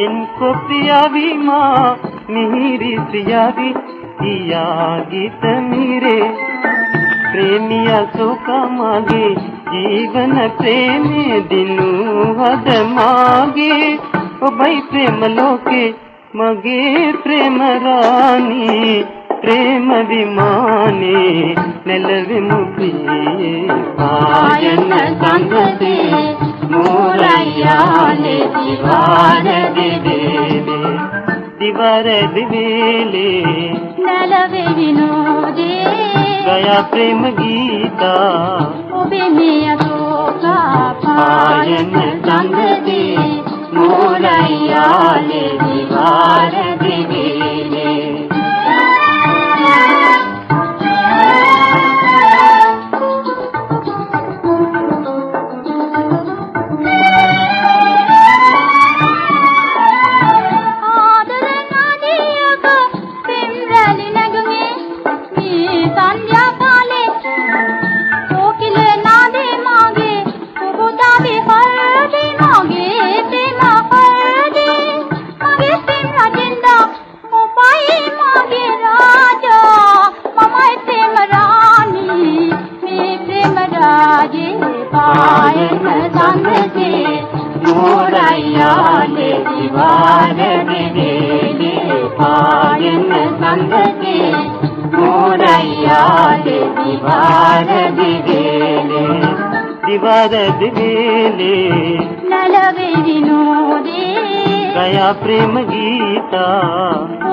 इनको प्रियावी माँ मिहिरी प्रियावी किया गीत मीरे प्रेमिया सुखा मागे जीवन प्रेम दिनु हद मागे ओ भाई प्रेम लोके मगे प्रेम रानी प्रेम विमाने नेलवे मुखिए आयन संगते मोरयाले दीवार दिवेले नेलवे विनोदे गया प्रेम गीता ओबेनिया सोका पायन संगते मोरयाले दीवार दिवेले मोरयाले दीवार दिवेले पायन संगते मोरयाले दीवार दिवेले दीवार दिवेले नेलवे विनोदे गया प्रेम गीता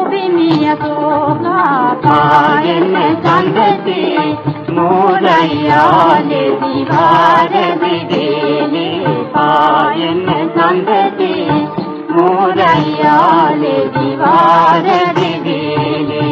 ओबेनिया सोका पायन संगते मोरयाले दीवार दिवेले पायन संगते मोरयाले दीवार दिवेले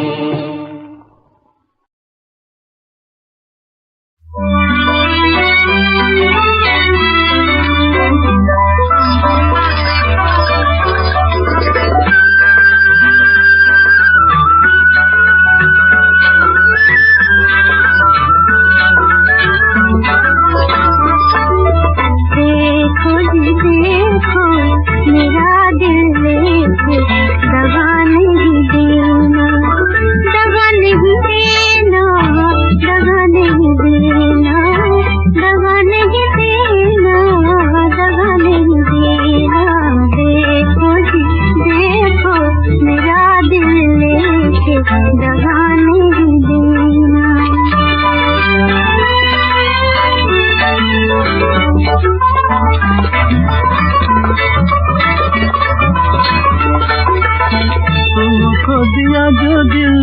दिया जो दिल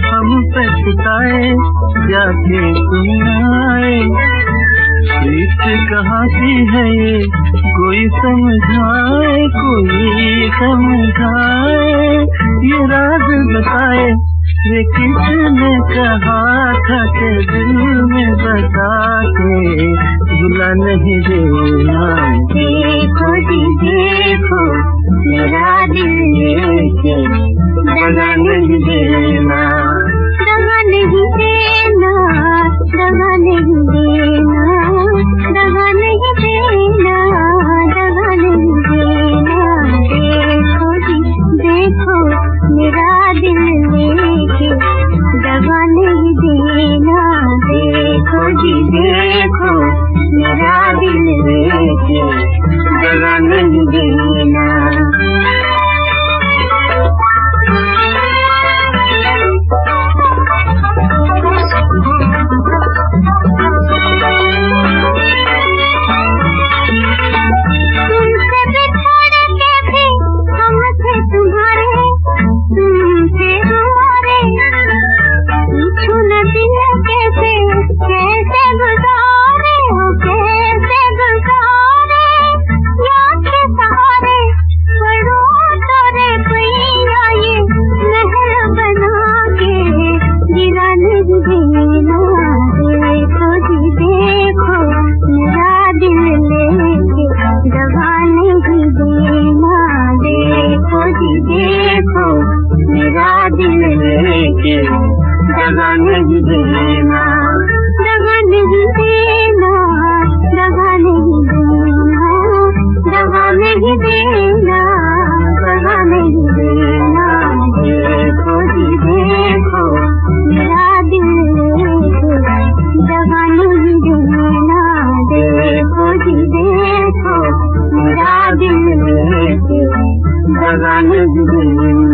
हम पे छुटाए जाके तुम आए प्रीत कहाँ की है ये कोई समझाए ये राज बताए ये किसने कहा था कि दिल में बता के भुला नहीं देना देखो जी देखो मेरा दिल लेके दगा नहीं देना दगा नहीं देना दगा नहीं देना दगा नहीं देना दगा नहीं देना देखो जी देखो मेरा दिल लेके दगा नहीं देना देखो जी देखो मेरा दिल लेके दगा नहीं देना दगा नहीं देना।